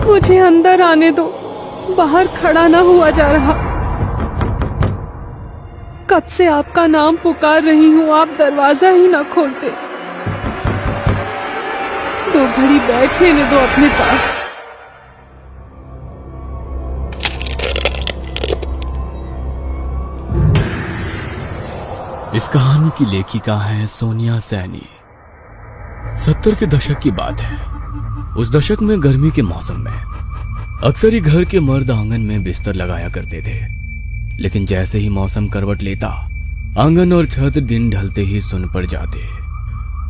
मुझे अंदर आने दो, बाहर खड़ा ना हुआ जा रहा। कब से आपका नाम पुकार रही हूँ, आप दरवाजा ही ना खोलते। दो घड़ी बैठ लेने दो अपने पास। इस कहानी की लेखिका है सोनिया सैनी। 70 के दशक की बात है। उस दशक में गर्मी के मौसम में अक्सर ही घर के मर्द आंगन में बिस्तर लगाया करते थे, लेकिन जैसे ही मौसम करवट लेता, आंगन और छत दिन ढलते ही सुन पड़ जाते।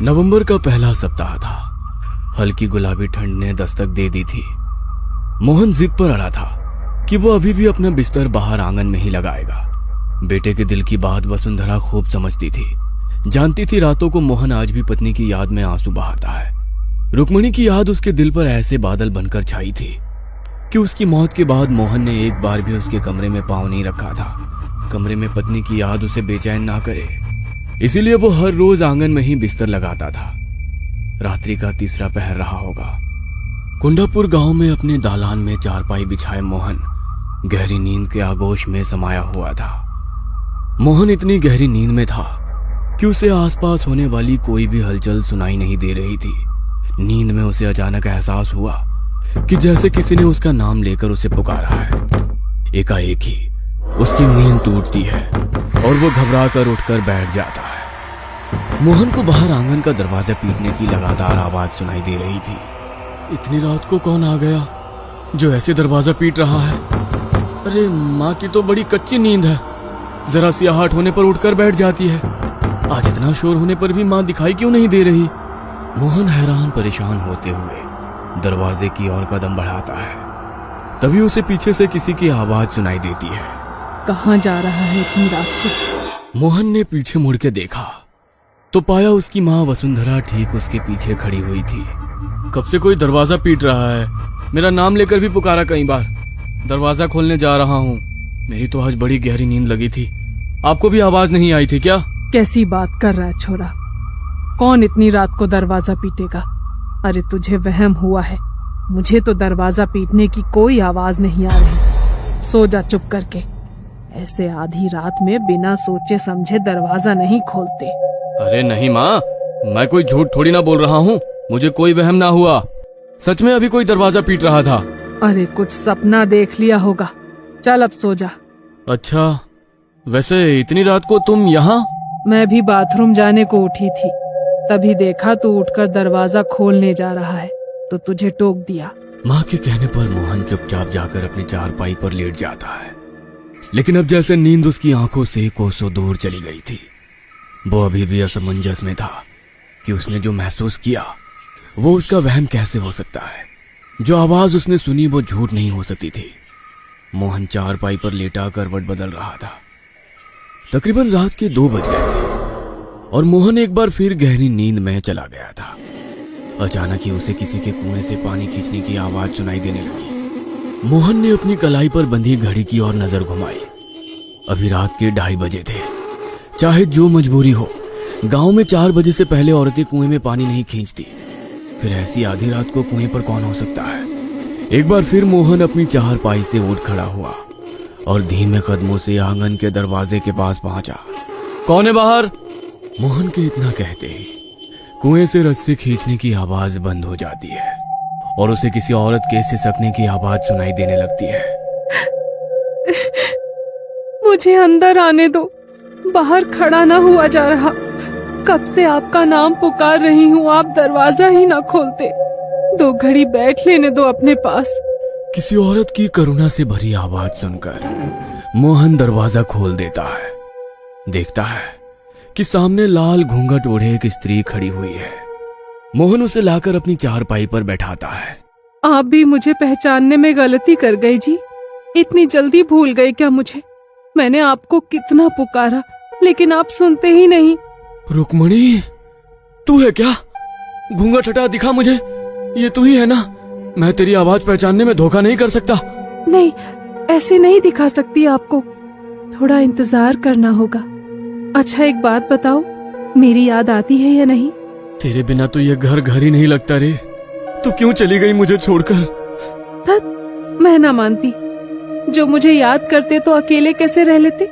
नवंबर का पहला सप्ताह था। हल्की गुलाबी ठंड ने दस्तक दे दी थी। मोहन जिद पर अड़ा था कि वो अभी भी अपना बिस्तर बाहर आंगन में ही लगाएगा। बेटे के दिल की बात वसुंधरा खूब समझती थी। जानती थी रातों को मोहन आज भी पत्नी की याद में आंसू बहाता है। रुक्मणी की याद उसके दिल पर ऐसे बादल बनकर छाई थी कि उसकी मौत के बाद मोहन ने एक बार भी उसके कमरे में पांव नहीं रखा था। कमरे में पत्नी की याद उसे बेचैन ना करे, इसीलिए वो हर रोज आंगन में ही बिस्तर लगाता था। रात्रि का तीसरा पहर रहा होगा। कुंडापुर गांव में अपने दालान में चारपाई बिछाए मोहन गहरी नींद के आगोश में समाया हुआ था। मोहन इतनी गहरी नींद में था कि उसे आसपास होने वाली कोई भी हलचल सुनाई नहीं दे रही थी। नींद में उसे अचानक एहसास हुआ कि जैसे किसी ने उसका नाम लेकर उसे पुकारा है। एकाएक ही उसकी नींद टूटती है और वो घबरा कर उठकर बैठ जाता है। मोहन को बाहर आंगन का दरवाजा पीटने की लगातार आवाज सुनाई दे रही थी। इतनी रात को कौन आ गया जो ऐसे दरवाजा पीट रहा है? अरे माँ की तो बड़ी कच्ची नींद है, जरा सी आहट होने पर उठकर बैठ जाती है। आज इतना शोर होने पर भी माँ दिखाई क्यों नहीं दे रही? मोहन हैरान परेशान होते हुए दरवाजे की ओर कदम बढ़ाता है। तभी उसे पीछे से किसी की आवाज सुनाई देती है। कहाँ जा रहा है इतनी रात को? मोहन ने पीछे मुड़ के देखा तो पाया उसकी माँ वसुंधरा ठीक उसके पीछे खड़ी हुई थी। कब से कोई दरवाजा पीट रहा है, मेरा नाम लेकर भी पुकारा कई बार। दरवाजा खोलने जा रहा हूँ। मेरी तो आज बड़ी गहरी नींद लगी थी। आपको भी आवाज नहीं आई थी क्या? कैसी बात कर रहा है छोरा? कौन इतनी रात को दरवाजा पीटेगा? अरे तुझे वहम हुआ है, मुझे तो दरवाजा पीटने की कोई आवाज नहीं आ रही। सो जा चुप करके। ऐसे आधी रात में बिना सोचे समझे दरवाजा नहीं खोलते। अरे नहीं माँ, मैं कोई झूठ थोड़ी ना बोल रहा हूँ। मुझे कोई वहम ना हुआ, सच में अभी कोई दरवाजा पीट रहा था। अरे कुछ सपना देख लिया होगा। चल अब सो जा। अच्छा, वैसे इतनी रात को तुम यहाँ? मैं भी बाथरूम जाने को उठी थी, तभी देखा तू उठकर दरवाजा खोलने जा रहा है तो तुझे टोक दिया। माँ के कहने पर मोहन चुपचाप जाकर अपनी चारपाई पर लेट जाता है। लेकिन अब जैसे नींद उसकी आंखों से कोसों दूर चली गई थी। वो अभी भी असमंजस में था कि उसने जो महसूस किया वो उसका वहम कैसे हो सकता है। जो आवाज उसने सुनी वो झूठ नहीं हो सकती थी। मोहन चारपाई पर लेटा करवट बदल रहा था। तकरीबन रात के 2 बज गए थे और मोहन एक बार फिर गहरी नींद में चला गया था। अचानक ही उसे किसी के कुएं से पानी खींचने की आवाज सुनाई देने लगी। मोहन ने अपनी कलाई पर बंधी घड़ी की ओर नजर घुमाई। अभी रात के 2:30 बजे थे। चाहे जो मजबूरी हो, गांव में 4 बजे से पहले औरतें कुएं में पानी नहीं खींचती। फिर ऐसी आधी रात को कुएं पर कौन हो सकता है? एक बार फिर मोहन अपनी चारपाई से उठ खड़ा हुआ और धीमे कदमों से आंगन के दरवाजे के पास पहुंचा। कौन है बाहर? मोहन के इतना कहते ही कुएं से रस्सी खींचने की आवाज बंद हो जाती है और उसे किसी औरत के सिसकने की आवाज सुनाई देने लगती है। मुझे अंदर आने दो, बाहर खड़ा ना हुआ जा रहा। कब से आपका नाम पुकार रही हूँ, आप दरवाजा ही ना खोलते। दो घड़ी बैठ लेने दो अपने पास। किसी औरत की करुणा से भरी आवाज सुनकर मोहन दरवाजा खोल देता है। देखता है कि सामने लाल घूंघट ओढ़े एक स्त्री खड़ी हुई है। मोहन उसे लाकर अपनी चारपाई पर बैठाता है। आप भी मुझे पहचानने में गलती कर गई जी। इतनी जल्दी भूल गए क्या मुझे? मैंने आपको कितना पुकारा लेकिन आप सुनते ही नहीं। रुक्मणी, तू है क्या? घूंघट हटा, दिखा मुझे। ये तू ही है ना? मैं तेरी आवाज पहचानने में धोखा नहीं कर सकता। नहीं, ऐसे नहीं दिखा सकती आपको। थोड़ा इंतजार करना होगा। अच्छा एक बात बताओ, मेरी याद आती है या नहीं? तेरे बिना तो ये घर घर ही नहीं लगता रे। तू क्यों चली गई मुझे छोड़कर? धत मैं ना मानती। जो मुझे याद करते तो अकेले कैसे रह लेते?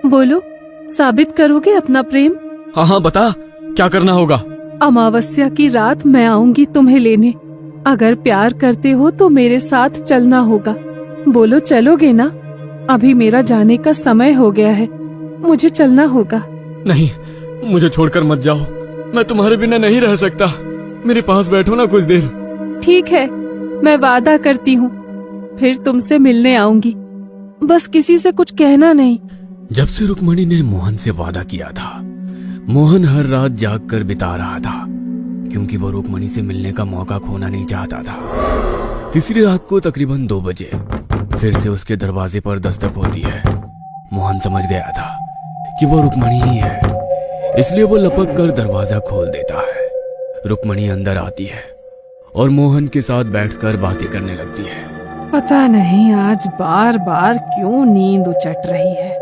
बोलो, साबित करोगे अपना प्रेम? हाँ हाँ बता, क्या करना होगा? अमावस्या की रात मैं आऊंगी तुम्हें लेने। अगर प्यार करते हो तो मेरे साथ चलना होगा। बोलो, चलोगे ना? अभी मेरा जाने का समय हो गया है, मुझे चलना होगा। नहीं, मुझे छोड़कर मत जाओ, मैं तुम्हारे बिना नहीं रह सकता। मेरे पास बैठो ना कुछ देर। ठीक है, मैं वादा करती हूँ, फिर तुमसे मिलने आऊंगी। बस किसी से कुछ कहना नहीं। जब से रुक्मणी ने मोहन से वादा किया था, मोहन हर रात जाग कर बिता रहा था, क्योंकि वो रुक्मणी से मिलने का मौका खोना नहीं चाहता था। तीसरी रात को तकरीबन 2 बजे फिर से उसके दरवाजे पर दस्तक होती है। मोहन समझ गया था कि वो रुक्मणी ही है, इसलिए वो लपक कर दरवाजा खोल देता है। रुक्मणी अंदर आती है और मोहन के साथ बैठकर बातें करने लगती है। पता नहीं आज बार बार क्यों नींद उचट रही है।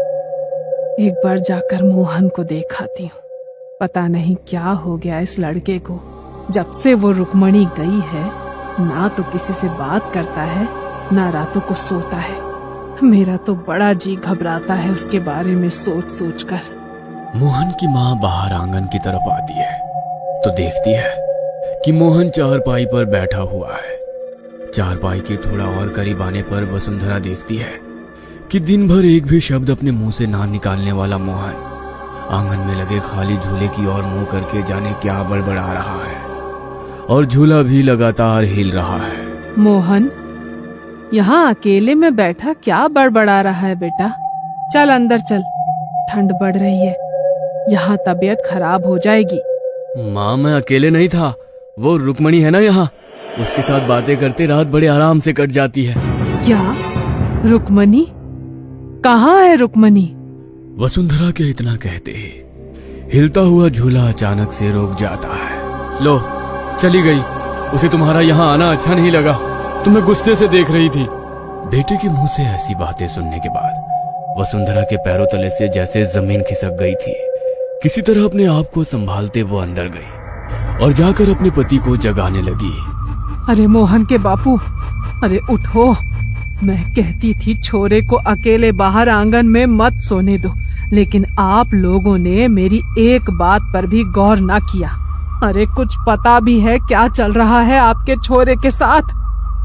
एक बार जाकर मोहन को देखाती हूँ। पता नहीं क्या हो गया इस लड़के को। जब से वो रुक्मणी गई है, ना तो किसी से बात करता है, ना रातों को सोता है। मेरा तो बड़ा जी घबराता है उसके बारे में सोच सोच कर। मोहन की माँ बाहर आंगन की तरफ आती है तो देखती है कि मोहन चारपाई पर बैठा हुआ है। चारपाई के थोड़ा और करीब आने पर वसुंधरा देखती है कि दिन भर एक भी शब्द अपने मुंह से ना निकालने वाला मोहन आंगन में लगे खाली झूले की ओर मुंह करके जाने क्या बड़बड़ा रहा है, और झूला भी लगातार हिल रहा है। मोहन, यहाँ अकेले में बैठा क्या बड़बड़ा रहा है बेटा? चल अंदर चल, ठंड बढ़ रही है, यहाँ तबीयत खराब हो जाएगी। माँ, मैं अकेले नहीं था, वो रुक्मणी है ना यहाँ, उसके साथ बातें करते रात बड़े आराम से कट जाती है। क्या? रुक्मणी? कहाँ है रुक्मणी? वसुंधरा के इतना कहते ही हिलता हुआ झूला अचानक से रुक जाता है। लो, चली गई। उसे तुम्हारा यहाँ आना अच्छा नहीं लगा, तुम्हें गुस्से से देख रही थी। बेटे के मुंह से ऐसी बातें सुनने के बाद वसुंधरा के पैरों तले से जैसे जमीन खिसक गई थी। किसी तरह अपने आप को संभालते वो अंदर गई और जाकर अपने पति को जगाने लगी। अरे मोहन के बापू, अरे उठो। मैं कहती थी छोरे को अकेले बाहर आंगन में मत सोने दो, लेकिन आप लोगों ने मेरी एक बात पर भी गौर ना किया। अरे कुछ पता भी है क्या चल रहा है आपके छोरे के साथ?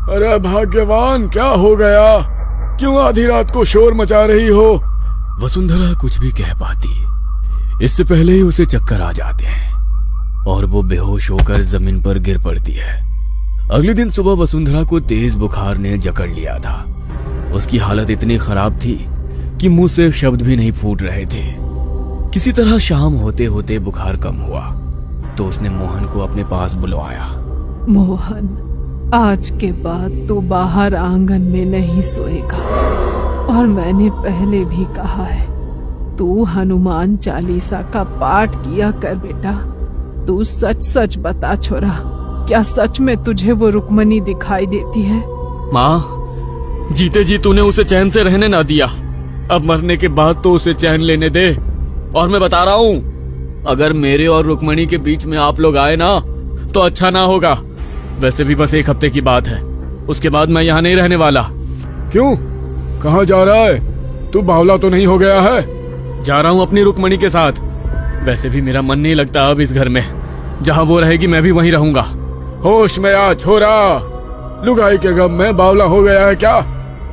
अरे भाग्यवान, क्या हो गया? क्यों आधी रात को शोर मचा रही हो? वसुंधरा कुछ भी कह पाती, इससे पहले ही उसे चक्कर आ जाते हैं और वो बेहोश होकर जमीन पर गिर पड़ती है। अगले दिन सुबह वसुंधरा को तेज बुखार ने जकड़ लिया था। उसकी हालत इतनी खराब थी कि मुंह से शब्द भी नहीं फूट रहे थे। किसी तरह शाम होते होते बुखार कम हुआ तो उसने मोहन को अपने पास बुलवाया। मोहन, आज के बाद तो बाहर आंगन में नहीं सोएगा, और मैंने पहले भी कहा है, तू हनुमान चालीसा का पाठ किया कर बेटा। तू सच सच बता छोरा, क्या सच में तुझे वो रुक्मणी दिखाई देती है? माँ, जीते जी तूने उसे चैन से रहने ना दिया, अब मरने के बाद तो उसे चैन लेने दे। और मैं बता रहा हूँ, अगर मेरे और रुक्मणी के बीच में आप लोग आए ना तो अच्छा ना होगा। वैसे भी बस 1 हफ्ते की बात है, उसके बाद मैं यहाँ नहीं रहने वाला। क्यों? कहाँ जा रहा है? तू बावला तो नहीं हो गया है? जा रहा हूँ अपनी रुक्मणी के साथ। वैसे भी मेरा मन नहीं लगता अब इस घर में, जहाँ वो रहेगी मैं भी वहीं रहूंगा। होश में आ छोरा, लुगाई के गम में बावला हो गया है क्या?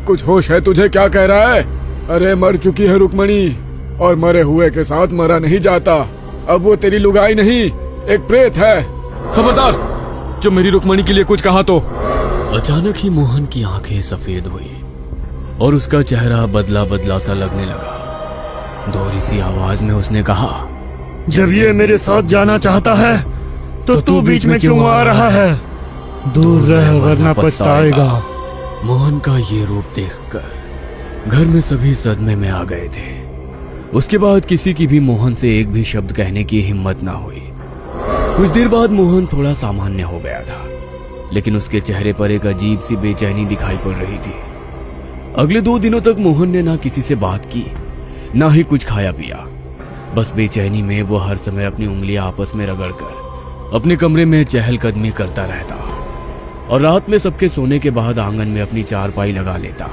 कुछ होश है तुझे? क्या कह रहा है? अरे मर चुकी है रुक्मणी, और मरे हुए के साथ मरा नहीं जाता। अब वो तेरी लुगाई नहीं, एक प्रेत है। खबरदार, जो मेरी रुक्मणी के लिए कुछ कहा तो। अचानक ही मोहन की आंखें सफेद हुई और उसका चेहरा बदला बदला सा लगने लगा। दोहरी सी आवाज में उसने कहा, जब ये मेरे साथ जाना चाहता है तो तू बीच में क्यों आ रहा है? दूर रह वरना पछताएगा। मोहन का ये रूप देखकर घर में सभी सदमे में आ गए थे। उसके बाद किसी की भी मोहन से एक भी शब्द कहने की हिम्मत ना हुई। कुछ देर बाद मोहन थोड़ा सामान्य हो गया था, लेकिन उसके चेहरे पर एक अजीब सी बेचैनी दिखाई पड़ रही थी। अगले 2 दिनों तक मोहन ने ना किसी से बात की, ना ही कुछ खाया पिया। बस बेचैनी में वो हर समय अपनी उंगलियां आपस में रगड़कर अपने कमरे में चहलकदमी करता रहता। और रात में सबके सोने के बाद आंगन में अपनी चारपाई लगा लेता।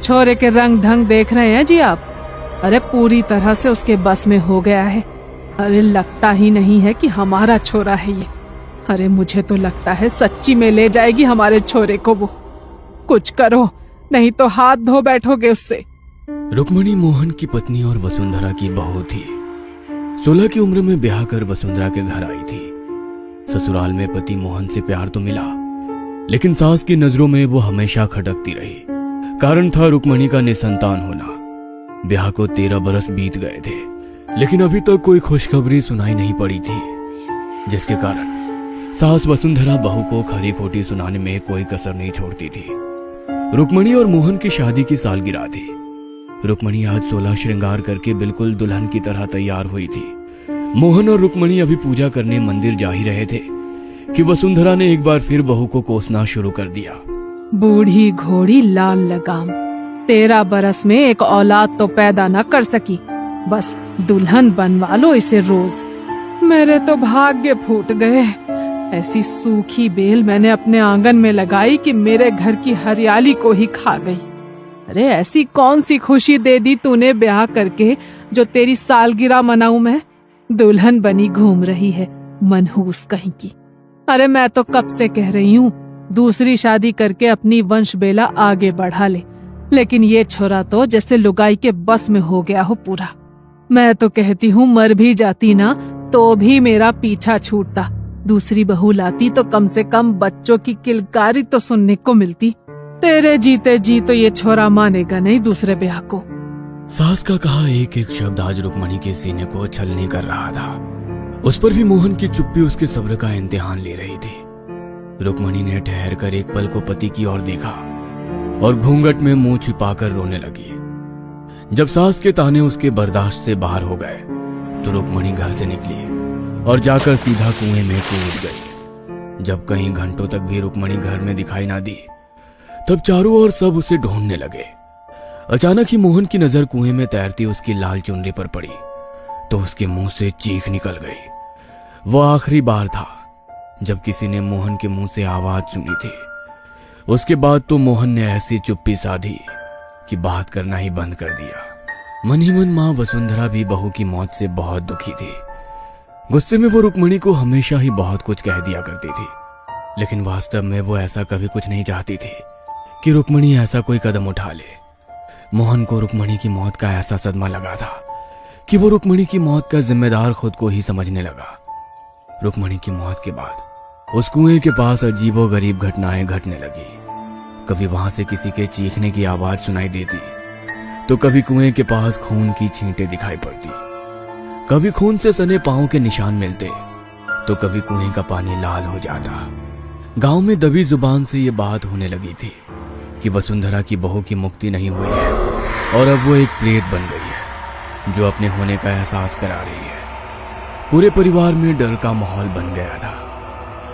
छोरे के रंग ढंग देख रहे हैं जी आप? अरे पूरी तरह से उसके बस में हो गया है। अरे लगता ही नहीं है कि हमारा छोरा है ये। अरे मुझे तो लगता है सच्ची में ले जाएगी हमारे छोरे को वो। कुछ करो, नहीं तो हाथ धो बैठोगे उससे। रुक्मणी मोहन की पत्नी और वसुंधरा की बहू थी। 16 की उम्र में ब्याह कर वसुंधरा के घर आई थी। ससुराल में पति मोहन से प्यार तो मिला, लेकिन सास की नजरों में वो हमेशा खटकती रही। कारण था रुक्मणी का निसंतान होना। ब्याह को 13 बरस बीत गए थे, लेकिन अभी तक कोई खुशखबरी सुनाई नहीं पड़ी थी, जिसके कारण सास वसुंधरा बहू को खरी खोटी सुनाने में कोई कसर नहीं छोड़ती थी। रुक्मणी और मोहन की शादी की सालगिरह थी। रुक्मणी आज 16 श्रृंगार करके बिल्कुल दुल्हन की तरह तैयार हुई थी। मोहन और रुक्मणी अभी पूजा करने मंदिर जा ही रहे थे कि वसुंधरा ने एक बार फिर बहू को कोसना शुरू कर दिया। बूढ़ी घोड़ी लाल लगाम, 13 बरस में एक औलाद तो पैदा न कर सकी, बस दुल्हन बनवा लो इसे रोज। मेरे तो भाग्य फूट गए। ऐसी सूखी बेल मैंने अपने आंगन में लगाई कि मेरे घर की हरियाली को ही खा गई। अरे ऐसी कौन सी खुशी दे दी तूने ब्याह करके जो तेरी सालगिरह मनाऊं मैं? दुल्हन बनी घूम रही है मनहूस कहीं की। अरे मैं तो कब से कह रही हूँ दूसरी शादी करके अपनी वंश बेला आगे बढ़ा ले, लेकिन ये छोरा तो जैसे लुगाई के बस में हो गया हो पूरा। मैं तो कहती हूँ मर भी जाती ना तो भी मेरा पीछा छूटता। दूसरी बहू लाती तो कम से कम बच्चों की किलकारी तो सुनने को मिलती। तेरे जीते जी तो ये छोरा मानेगा नहीं दूसरे ब्याह को। सास का कहा एक एक शब्द आज रुक्मणी के सीने को छलनी कर रहा था। उस पर भी मोहन की चुप्पी उसके सब्र का इम्तिहान ले रही थी। रुक्मणी ने ठहर कर एक पल को पति की ओर देखा और घूंघट में मुंह छिपाकर रोने लगी। जब सास के ताने उसके बर्दाश्त से बाहर हो गए तो रुक्मणी घर से निकली और जाकर सीधा कुएं में कूद गई। जब कहीं घंटों तक भी रुक्मणी घर में दिखाई ना दी, तब चारों ओर सब उसे ढूंढने लगे। अचानक ही मोहन की नजर कुएं में तैरती उसकी लाल चुनरी पर पड़ी तो उसके मुंह से चीख निकल गई। वो आखिरी बार था जब किसी ने मोहन के मुंह से आवाज सुनी थी। उसके बाद तो मोहन ने ऐसी चुप्पी साधी कि बात करना ही बंद कर दिया। मन ही मन मां वसुंधरा भी बहू की मौत से बहुत दुखी थी। गुस्से में वो रुक्मणी को हमेशा ही बहुत कुछ कह दिया करती थी, लेकिन वास्तव में वो ऐसा कभी कुछ नहीं चाहती थी कि रुक्मणी ऐसा कोई कदम उठा ले। मोहन को रुक्मणी की मौत का ऐसा सदमा लगा था कि वो रुक्मणी की मौत का जिम्मेदार खुद को ही समझने लगा। रुक्मणी की मौत के बाद उस कुएं के पास अजीबोगरीब घटनाएं घटने लगी। कभी वहां से किसी के चीखने की आवाज सुनाई देती तो कभी कुएं के पास खून की छींटें दिखाई पड़ती। कभी खून से सने पांव के निशान मिलते तो कभी कुएं का पानी लाल हो जाता। गांव में दबी जुबान से ये बात होने लगी थी कि वसुंधरा की बहू की मुक्ति नहीं हुई है और अब वो एक प्रेत बन गई है जो अपने होने का एहसास करा रही है। पूरे परिवार में डर का माहौल बन गया था।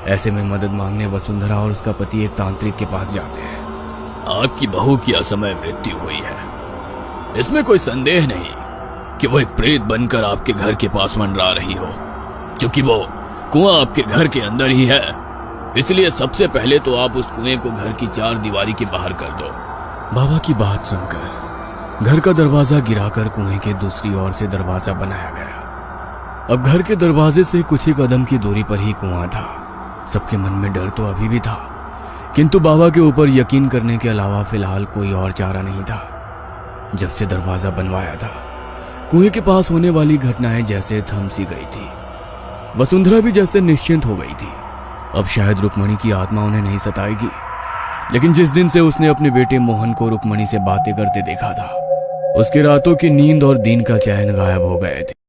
ऐसे में मदद मांगने वसुंधरा और उसका पति एक तांत्रिक के पास जाते हैं। आपकी बहू की असमय मृत्यु हुई है, इसमें कोई संदेह नहीं कि वो एक प्रेत बनकर आपके घर के पास मंडरा रही हो। क्योंकि वो कुआं आपके घर के अंदर ही है, इसलिए सबसे पहले तो आप उस कुएं को घर की 4 दीवारी के बाहर कर दो। बाबा की बात सुनकर घर का दरवाजा गिराकर कुएं के दूसरी ओर से दरवाजा बनाया गया। अब घर के दरवाजे से कुछ ही कदम की दूरी पर ही कुआं था। सबके मन में डर तो अभी भी था, किंतु बाबा के ऊपर यकीन करने के अलावा फिलहाल कोई और चारा नहीं था। जब से दरवाजा बनवाया था, कुएं के पास होने वाली घटनाएं जैसे थम सी गई थी। वसुंधरा भी जैसे निश्चिंत हो गई थी। अब शायद रुक्मणी की आत्मा उन्हें नहीं सताएगी, लेकिन जिस दिन से उसने अपने बेटे मोहन को रुक्मणी से बातें करते देखा था, उसके रातों की नींद और दिन का चैन गायब हो गए थे।